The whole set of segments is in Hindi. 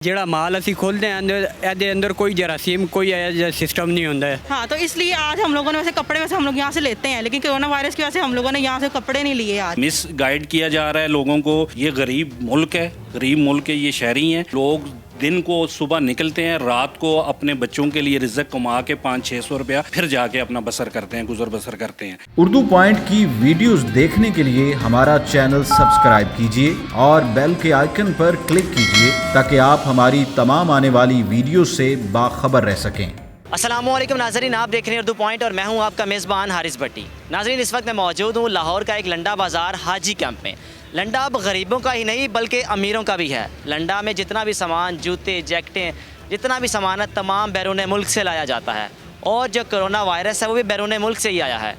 ਜਿਹੜਾ माल ਅਸੀਂ खोलते हैं ਇਹਦੇ अंदर कोई जरासीम कोई ऐसा सिस्टम नहीं होता है। हाँ, तो इसलिए आज हम लोगों ने वैसे कपड़े वैसे हम लोग यहाँ से लेते हैं, लेकिन कोरोना वायरस की वजह से हम लोगों ने यहाँ से कपड़े नहीं लिए आज। मिस गाइड किया जा रहा है लोगों को। ये गरीब मुल्क है, ये शहरी हैं। लोग दिन को सुबह निकलते हैं, रात को अपने बच्चों के लिए रिज़्क़ कमा के 500-600 रुपया फिर जाके अपना बसर करते हैं, गुजर बसर करते हैं। उर्दू पॉइंट की वीडियोस देखने के लिए हमारा चैनल सब्सक्राइब कीजिए और बेल के आइकन पर क्लिक कीजिए ताकि आप हमारी तमाम आने वाली वीडियो से बाखबर रह सकें। अस्सलामुअलैकुम नाज़रीन, आप देख रहे हैं उर्दू पॉइंट और मैं हूं आपका मेज़बान हारिस भट्टी। नाज़रीन, इस वक्त मैं मौजूद हूं लाहौर का एक लंडा बाज़ार हाजी कैंप में। लंडा अब गरीबों का ही नहीं बल्कि अमीरों का भी है। लंडा में जितना भी सामान, जूते, जैकेटें, जितना भी सामान है तमाम बैरून मुल्क से लाया जाता है और जो कोरोना वायरस है वो भी बैरून मुल्क से ही आया है।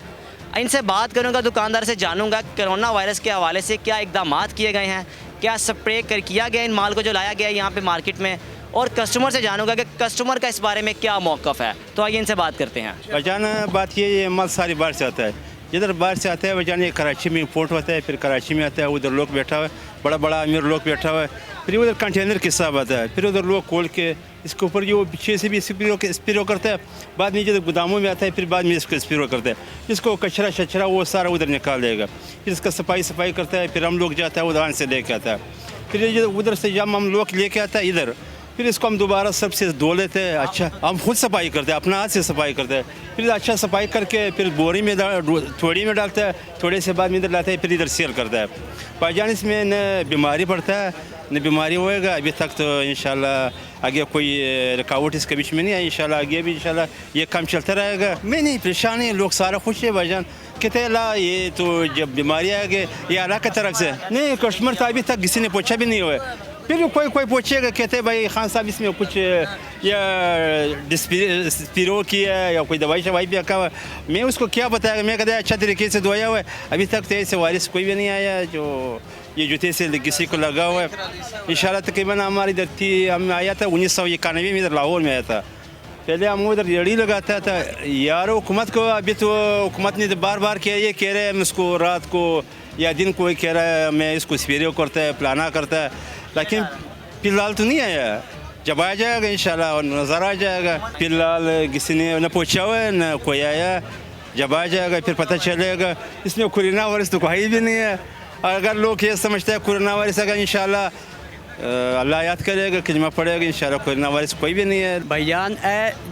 इनसे बात करूँगा, दुकानदार से जानूँगा कोरोना वायरस के हवाले से क्या इकदाम किए गए हैं, क्या स्प्रे किया गया इन माल को जो लाया गया है यहाँ पर मार्केट में, और कस्टमर से जानूंगा कि कस्टमर का इस बारे में क्या मौक़िफ़ है। तो आइए इनसे बात करते हैं। वजाना बात ये माल सारी बाहर से आता है, जिधर बाहर से आता है वजाना ये कराची में इंपोर्ट होता है, फिर कराची में आता है, उधर लोग बैठा हुआ है, बड़ा बड़ा अमीर लोग बैठा हुआ है, फिर उधर कंटेनर के हिसाब आता है, फिर उधर लोग खोल के इसके ऊपर जो पीछे से भी स्प्रे करता है, बाद में जिधर गोदामों में आता है फिर बाद में इसको स्प्रे करता है, जिसको कचरा शचरा वो सारा उधर निकाल देगा, फिर इसका सफाई करता है, फिर हम लोग जाता है उधर से लेके आता है, फिर उधर से जब हम लोग लेके आता है इधर, फिर इसको हम दोबारा सबसे धो लेते हैं। अच्छा, हम खुद सफाई करते हैं, अपना हाथ से सफाई करते हैं, फिर अच्छा सफाई करके फिर बोरी में थोड़ी में डालता है, थोड़े से बाद में इधर लाता है, फिर इधर सेल करता है। भाईजान इसमें न बीमारी पड़ता है न बीमारी होएगा। अभी तक तो इंशाल्लाह आगे कोई रुकावट इसके बीच में नहीं है। इंशाल्लाह आगे भी इंशाल्लाह ये काम चलता रहेगा। मैं नहीं परेशान है, लोग सारा खुश है भाईजान। कहते ला ये तो जब बीमारी आ गई ये अल्लाह की तरफ से नहीं, कस्टमर तो अभी तक किसी ने पूछा भी नहीं हुआ। फिर कोई पूछेगा, कहते भाई खान साहब इसमें कुछ या स्पिरो किया या कोई दवाई शवाई भी रखा हुआ। मैं उसको क्या बताया, मैं कहता अच्छा तरीके से धोया हुआ है, अभी तक तो ऐसे वायरस कोई भी नहीं आया जो ये जूते से किसी को लगा हुआ है। इंशाल्लाह तकरीबन हमारी इधर थी, हम आया था 1991 में इधर लाहौर में आया था। पहले हम उधर रेडी लगाता था यार हुकूमत को, अभी तो हुकूमत ने बार बार किया, ये कह रहे हैं उसको रात को या दिन को कह रहा है मैं इसको स्प्रे करता है, प्लाना करता है, लेकिन फिलहाल तो नहीं आया। जब आ जाएगा इंशाल्लाह और नज़र आ जाएगा। फिलहाल किसी ने न पूछा हुआ है न कोई आया, जब आ जाएगा फिर पता चलेगा। इसमें कोरोना वायरस तो कोई भी नहीं है। अगर लोग ये समझते हैं कोरोना वायरस अगर इंशाल्लाह अल्लाह याद करेगा, कलमा पड़ेगा, इंशाल्लाह कोरोना वायरस कोई भी नहीं है। भाईजान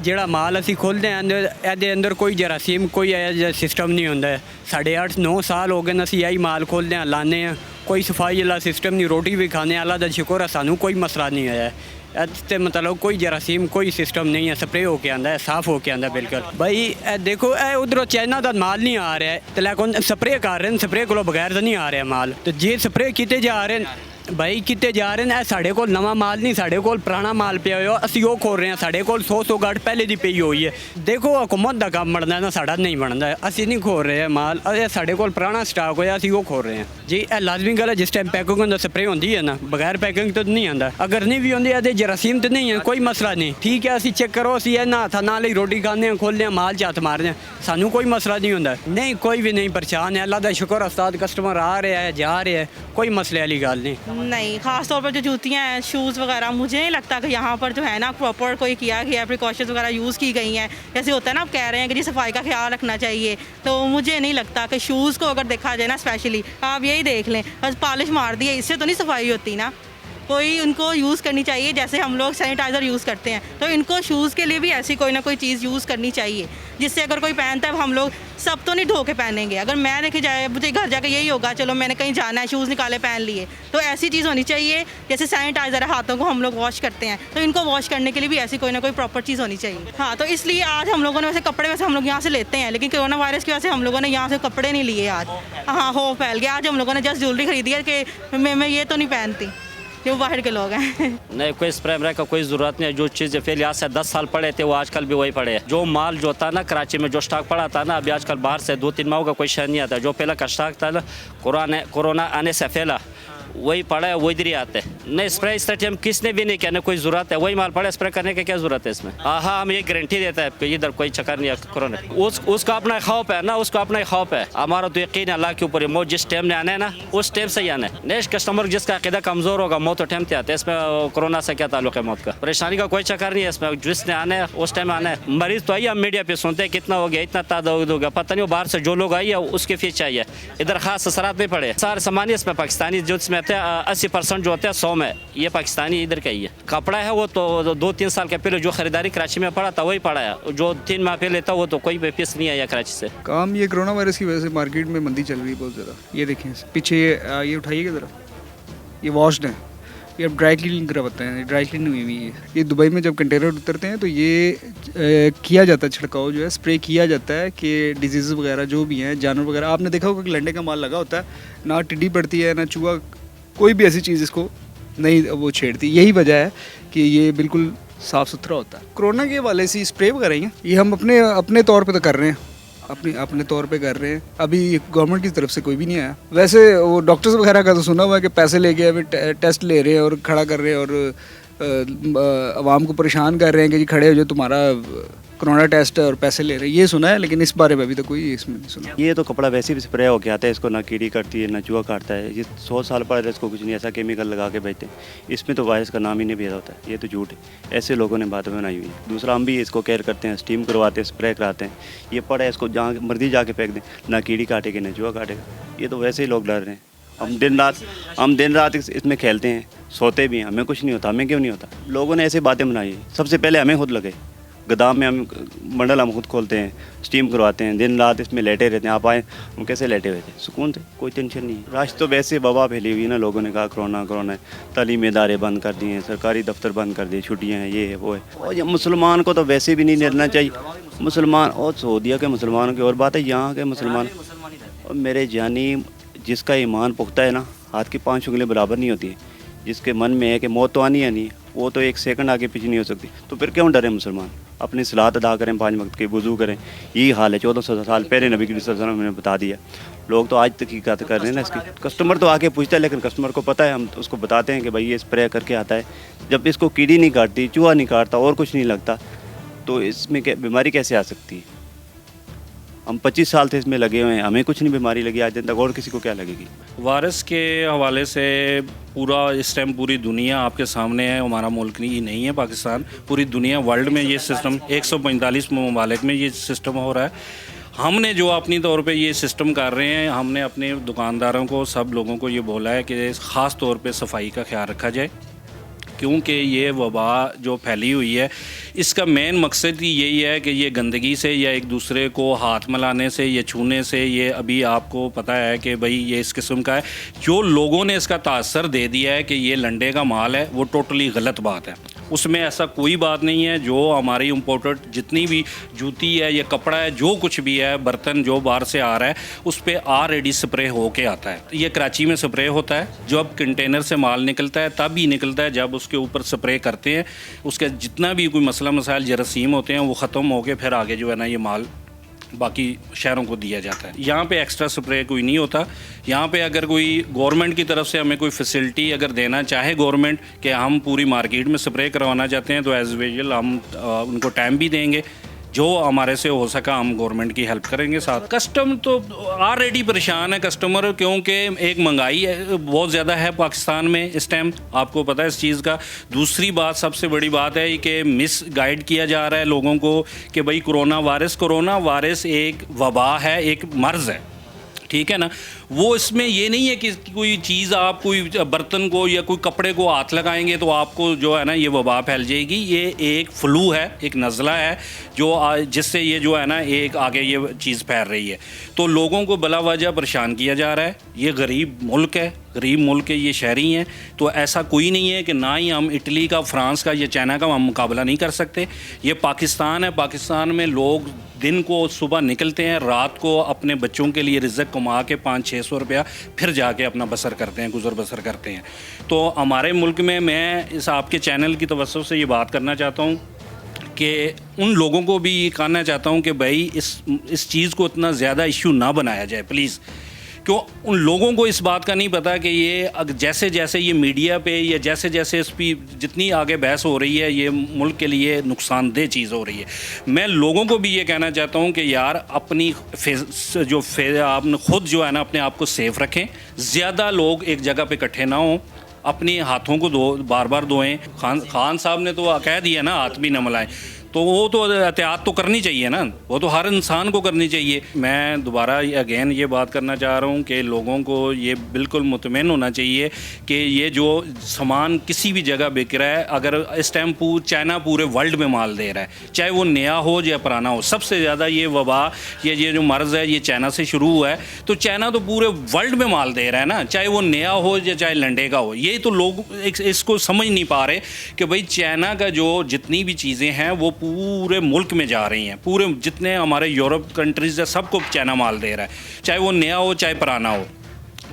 ਜਿਹੜਾ माल ਅਸੀਂ खोलते हैं ਇਹਦੇ अंदर कोई जरासीम कोई ऐसा सिस्टम नहीं होता है। 8.5-9 साल हो गए ਅਸੀਂ यही माल खोलते हैं, लाने हैं, कोई सफाई वाला सिस्टम नहीं, रोटी भी खाने अल्लाह दा शुक्र है सानू कोई मसला नहीं आया है। ते मतलब कोई जरासीम कोई सिस्टम नहीं है, स्प्रे होके आंदा है, साफ़ होके आंदा बिल्कुल। भाई देखो उधरों चाइना का माल नहीं आ रहा है तो लेकिन स्प्रे कर रहे हैं, स्प्रे को बगैर तो नहीं आ रहा माल। तो जे स्प्रे किते जा रहे हैं भाई किते जा रहे हैं, साढ़े को नवा माल नहीं, साढ़े को पुराना माल पिया हो, असी वो खोल रहे हैं, साढ़े को 100 गाड़ पहले की पई हुई है। देखो हुकूमत का काम बनता है ना, साढ़ा नहीं बनता है, असी नहीं खोल रहे हैं माल, साढ़े को पुराना स्टाक होया असी वो खोल रहे हैं जी। लाजमी गल है जिस टाइम पैकिंग होंगे स्प्रे होती है ना, बगैर पैकिंग तो नहीं आता। अगर नहीं भी होंगी तो जरासीम तो नहीं है, कोई मसला नहीं, ठीक है असी चेक करो, असी ना हथा नाल ही रोटी खाने खोलने माल च हथ मारने, सानू कोई मसला नहीं होता। नहीं कोई भी नहीं परेशान है, अल्लाह का शुक्र उस्ताद कस्टमर आ रहा है जा रहे हैं, कोई मसले वाली गल नहीं। ख़ास तौर पर जो जूतियाँ हैं, शूज़ वगैरह, मुझे नहीं लगता कि यहाँ पर जो है ना प्रॉपर कोई किया गया, प्रिकॉशंस वगैरह यूज़ की गई हैं। जैसे होता है ना, आप कह रहे हैं कि जी सफाई का ख्याल रखना चाहिए, तो मुझे नहीं लगता कि शूज़ को अगर देखा जाए ना, स्पेशली आप यही देख लें, बस पॉलिश मार दी है, इससे तो नहीं सफाई होती ना। कोई उनको यूज़ करनी चाहिए, जैसे हम लोग सैनिटाइज़र यूज़ करते हैं तो इनको शूज़ के लिए भी ऐसी कोई ना कोई चीज़ यूज़ करनी चाहिए, जिससे अगर कोई पहनता है हम लोग सब तो नहीं धो के पहनेंगे। अगर मैं लेके जाए मुझे घर जाके यही होगा, चलो मैंने कहीं जाना है शूज़ निकाले पहन लिए, तो ऐसी चीज़ होनी चाहिए जैसे सैनिटाइज़र है, हाथों को हम लोग वॉश करते हैं तो इनको वॉश करने के लिए भी ऐसी कोई ना कोई प्रॉपर चीज़ होनी चाहिए। हाँ, तो इसलिए आज हम लोगों ने वैसे कपड़े वैसे हम लोग यहाँ से लेते हैं, लेकिन कोरोना वायरस की वजह से हम लोगों ने यहाँ से कपड़े नहीं लिए आज। हाँ, हो फैल गया। आज हम लोगों ने जस्ट ज्वेलरी खरीदी है कि मैं ये तो नहीं पहनती, जो बाहर के लोग हैं। नहीं, कोई स्प्रे व्रे का कोई ज़रूरत नहीं है। जो चीज़ पहले आज से 10 साल पड़े थे वो आजकल भी वही पड़े हैं। जो माल जो था ना कराची में जो स्टॉक पड़ा था ना, अभी आजकल बाहर से 2-3 माह का कोई शहर नहीं आता। जो पहला का स्टॉक था ना कोरोना आने से पहला वही पड़ा है, वो इधर ही आते हैं। नहीं स्प्रे इस तरह हम किसने भी नहीं किया, ना कोई ज़रूरत है, वही माल पड़ा स्प्रे करने की क्या ज़रूरत है इसमें। हाँ हम ये गारंटी देता है कि इधर कोई चक्कर नहीं है कोरोना। उसका अपना खौफ है ना, उसका अपना खौफ है। हमारा तो यकीन है अल्लाह के ऊपर, मौत जिस टाइम में आना है ना उस टाइम से ही आना है। नेक्स्ट कस्टमर जिसका अकीदा कमज़ोर होगा मौत तो टाइम से आता है, इसमें कोरोना से क्या ताल्लुक है मौत का। परेशानी का कोई चक्कर नहीं है इसमें, जिसने आना है उस टाइम आना है। मरीज़ तो आइए, हम मीडिया पे सुनते हैं कितना हो गया, इतना तादाद हो गया, पता नहीं वो बाहर से जो लोग आई है उसके फीस चाहिए। इधर खास असरात नहीं पड़े, सारे सामान इसमें पाकिस्तानी जो इसमें आते हैं 80% जो होते हैं 100 में ये पाकिस्तानी इधर का ही है। कपड़ा है वो तो 2-3 साल के पहले जो खरीदारी कराची में पड़ा था वही पड़ा है, जो 3 माह पहले था वो तो कोई भी पीस नहीं आया कराची से। काम ये कोरोना वायरस की वजह से मार्केट में मंदी चल रही है बहुत ज़्यादा। ये देखें पीछे ये उठाइएगा ज़रा, ये वॉश्ड है, ये अब ड्राई क्लीन करवाते हैं, ड्राई क्लीन हुई हुई है। ये दुबई में जब कंटेनर उतरते हैं तो ये किया जाता है छिड़काव, जो है स्प्रे किया जाता है कि डिजीज़ वगैरह जो भी हैं, जानवर वगैरह। आपने देखा होगा कि लंडे का माल लगा होता है, ना टिड्डी पड़ती है ना चूहा, कोई भी ऐसी चीज़ इसको नहीं वो छेड़ती। यही वजह है कि ये बिल्कुल साफ़ सुथरा होता है। कोरोना के हवाले से स्प्रे वगैरह ही हैं, ये हम अपने तौर पे तो कर रहे हैं, अपने तौर पे कर रहे हैं। अभी गवर्नमेंट की तरफ से कोई भी नहीं आया। वैसे वो डॉक्टर्स वगैरह का तो सुना हुआ है कि पैसे लेके अभी टेस्ट ले रहे हैं और खड़ा कर रहे हैं और आवाम को परेशान कर रहे हैं कि जी खड़े हो जो तुम्हारा कोरोना टेस्ट है और पैसे ले रहे हैं, ये सुना है। लेकिन इस बारे में अभी तो कोई इसमें नहीं सुना। ये तो कपड़ा वैसे भी स्प्रे होके आता है, इसको ना कीड़ी काटती है ना चूहा काटता है। ये 100 साल पहले इसको कुछ नहीं ऐसा केमिकल लगा के बेचते हैं। इसमें तो वायरस का नाम ही नहीं भेजा होता है, ये तो झूठ है। ऐसे लोगों ने बातें बनाई हुई है। दूसरा हम भी इसको केयर करते हैं, स्टीम करवाते हैं, स्प्रे कराते हैं। ये पड़ा है, इसको जहाँ मर्जी जाके फेंक दें, ना कीड़ी काटेगी ना चूहा काटेगा। ये तो वैसे ही लोग डर रहे हैं। हम दिन रात इसमें खेलते हैं, सोते भी हैं, हमें कुछ नहीं होता। हमें क्यों नहीं होता? लोगों ने ऐसी बातें बनाई है। सबसे पहले हमें खुद लगे, गोदाम में हम मंडल हम खुद खोलते हैं, स्टीम करवाते हैं, दिन रात इसमें लेटे रहते हैं। आप आए, हम कैसे लेटे हुए थे, सुकून थे, कोई टेंशन नहीं है। राश तो वैसे वबा फैली हुई है ना, लोगों ने कहा कोरोना है, तालीमी इदारे बंद कर दिए हैं, सरकारी दफ्तर बंद कर दिए, छुट्टियाँ हैं, ये है वो है। और ये मुसलमान को तो वैसे भी नहीं डरना चाहिए। मुसलमान और सऊदीया के मुसलमानों की और बात है, यहाँ के मुसलमान और मेरे जानी जिसका ईमान पुख्ता है ना, हाथ की 5 उंगलियाँ बराबर नहीं होती है। जिसके मन में है कि मौत तो आनी है नहीं, वो तो 1 सेकंड आगे पीछे नहीं हो सकती। तो फिर क्यों डरे मुसलमान? अपनी सलात अदा करें, 5 वक्त के वज़ू करें। यही हाल है 1400 साल पहले नबी सल्लल्लाहु अलैहि वसल्लम ने बता दिया। लोग तो आज तक ही बात कर रहे हैं ना इसकी। कस्टमर तो आके पूछता है, लेकिन कस्टमर को पता है, हम उसको बताते हैं कि भाई ये स्प्रे करके आता है। जब इसको कीड़ी नहीं काटती, चूहा नहीं काटता और कुछ नहीं लगता, तो इसमें क्या बीमारी कैसे आ सकती है? हम 25 साल से इसमें लगे हुए हैं, हमें कुछ नहीं बीमारी लगी आज दिन तक, और किसी को क्या लगेगी? वायरस के हवाले से पूरा इस टाइम पूरी दुनिया आपके सामने है। हमारा मुल्क ही नहीं है पाकिस्तान, पूरी दुनिया वर्ल्ड में ये सिस्टम 145 ममालिक में ये सिस्टम हो रहा है। हमने जो अपनी तौर पे ये सिस्टम कर रहे हैं, हमने अपने दुकानदारों को, सब लोगों को ये बोला है कि ख़ास तौर पे सफाई का ख्याल रखा जाए, क्योंकि ये वबा जो फैली हुई है इसका मेन मकसद ही यही है कि ये गंदगी से या एक दूसरे को हाथ मिलाने से या छूने से, ये अभी आपको पता है कि भाई ये इस किस्म का है। जो लोगों ने इसका तासर दे दिया है कि ये लंडे का माल है, वो टोटली गलत बात है। उसमें ऐसा कोई बात नहीं है। जो हमारी इम्पोर्टेड जितनी भी जूती है या कपड़ा है, जो कुछ भी है, बर्तन जो बाहर से आ रहा है, उस पर ऑलरेडी स्प्रे होके आता है। ये कराची में स्प्रे होता है, जब कंटेनर से माल निकलता है तब ही निकलता है, जब उसके ऊपर स्प्रे करते हैं, उसके जितना भी कोई मसला मसाइल जरासीम होते हैं वो ख़त्म होके फिर आगे जो है ना ये माल बाकी शहरों को दिया जाता है। यहाँ पे एक्स्ट्रा स्प्रे कोई नहीं होता। यहाँ पे अगर कोई गवर्नमेंट की तरफ से हमें कोई फैसिलिटी अगर देना चाहे गवर्नमेंट कि हम पूरी मार्केट में स्प्रे करवाना चाहते हैं, तो एज यूजुअल हम उनको टाइम भी देंगे। जो हमारे से हो सका हम गवर्नमेंट की हेल्प करेंगे साथ। कस्टम तो ऑलरेडी परेशान है कस्टमर, क्योंकि एक महंगाई बहुत ज़्यादा है पाकिस्तान में इस टाइम, आपको पता है इस चीज़ का। दूसरी बात, सबसे बड़ी बात है कि मिस गाइड किया जा रहा है लोगों को कि भाई कोरोना वायरस एक वबा है, एक मर्ज़ है, ठीक है ना। वो इसमें ये नहीं है कि कोई चीज़ आप कोई बर्तन को या कोई कपड़े को हाथ लगाएंगे तो आपको जो है ना ये वबा फैल जाएगी। ये एक फ्लू है, एक नज़ला है जो जिससे ये जो है ना एक आगे ये चीज़ फैल रही है। तो लोगों को बला वजह परेशान किया जा रहा है। ये गरीब मुल्क है, गरीब मुल्क के ये शहरी हैं, तो ऐसा कोई नहीं है कि ना ही हम इटली का, फ्रांस का या चाइना का हम मुकाबला नहीं कर सकते। ये पाकिस्तान है, पाकिस्तान में लोग दिन को सुबह निकलते हैं, रात को अपने बच्चों के लिए रिज़्क़ कमा के 500-600 रुपया फिर जाके अपना बसर करते हैं, गुज़र बसर करते हैं। तो हमारे मुल्क में मैं इस आपके चैनल की तवज्जो से ये बात करना चाहता हूँ कि उन लोगों को भी ये कहना चाहता हूँ कि भाई इस चीज़ को इतना ज़्यादा इशू ना बनाया जाए प्लीज़, क्यों उन लोगों को इस बात का नहीं पता कि ये जैसे जैसे ये मीडिया पे या जैसे जैसे इस पर जितनी आगे बहस हो रही है ये मुल्क के लिए नुकसानदेह चीज़ हो रही है। मैं लोगों को भी ये कहना चाहता हूँ कि यार अपनी आपने खुद जो है ना अपने आप को सेफ रखें, ज़्यादा लोग एक जगह पे इकट्ठे ना हों, अपने हाथों को बार बार धोएं। खान साहब ने तो कह दिया ना हाथ भी न मिलाएं, तो वो तो एहतियात तो करनी चाहिए ना, वो तो हर इंसान को करनी चाहिए। मैं दोबारा अगेन ये बात करना चाह रहा हूँ कि लोगों को ये बिल्कुल मुतमईन होना चाहिए कि ये जो सामान किसी भी जगह बिक रहा है, अगर इस टाइम चाइना पूरे वर्ल्ड में माल दे रहा है, चाहे वो नया हो या पुराना हो, सबसे ज़्यादा ये वबा ये जो मर्ज़ है ये चाइना से शुरू हुआ है, तो चाइना तो पूरे वर्ल्ड में माल दे रहा है ना, चाहे वो नया हो या चाहे लंडे का हो। ये तो लोग इसको समझ नहीं पा रहे कि भाई चाइना का जो जितनी भी चीज़ें हैं वो पूरे मुल्क में जा रही हैं, पूरे जितने हमारे यूरोप कंट्रीज़ है सबको चाइना माल दे रहा है, चाहे वो नया हो चाहे पुराना हो।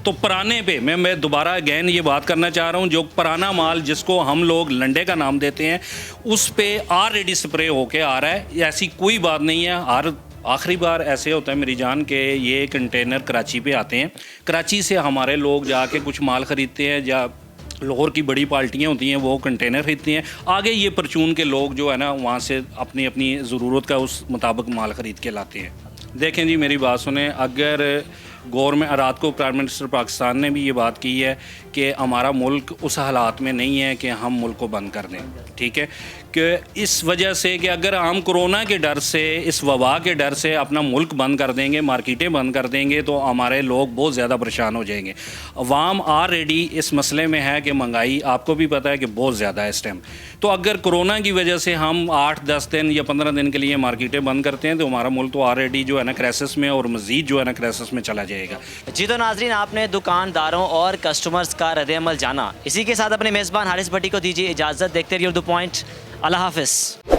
तो पुराने पे मैं दोबारा अगैन ये बात करना चाह रहा हूँ, जो पुराना माल जिसको हम लोग लंडे का नाम देते हैं उस पे ऑलरेडी स्प्रे होके आ रहा है, ऐसी कोई बात नहीं है। आखिरी बार ऐसे होता है मेरी जान के ये कंटेनर कराची पे आते हैं, कराची से हमारे लोग जाके कुछ माल ख़रीदते हैं या लाहौर की बड़ी पार्टियाँ होती हैं वो कंटेनर खरीदती हैं, आगे ये परचून के लोग जो है ना वहाँ से अपनी अपनी ज़रूरत का उस मुताबिक माल ख़रीद के लाते हैं। देखें जी मेरी बात सुने, अगर गवर्नमेंट रात को प्राइम मिनिस्टर पाकिस्तान ने भी ये बात की है कि हमारा मुल्क उस हालात में नहीं है कि हम मुल्क को बंद कर दें, ठीक है, कि इस वजह से कि अगर हम कोरोना के डर से, इस वबा के डर से अपना मुल्क बंद कर देंगे, मार्केटें बंद कर देंगे, तो हमारे लोग बहुत ज़्यादा परेशान हो जाएंगे। अवाम ऑलरेडी इस मसले में है कि महंगाई आपको भी पता है कि बहुत ज़्यादा है इस टाइम, तो अगर कोरोना की वजह से हम 8-10 दिन या 15 दिन के लिए मार्केटें बंद करते हैं तो हमारा मुल्क तो ऑलरेडी जो है ना क्राइसिस में और मज़ीद जो है ना क्राइसिस में चला जाएगा। जी तो नाजरीन, आपने दुकानदारों और कस्टमर्स का रद्द-ए-अमल जाना। इसी के साथ अपने मेज़बान हारिस भट्टी को दीजिए इजाज़त। देखते रहिए उर्दू पॉइंट। अल्लाह हाफ़िज़।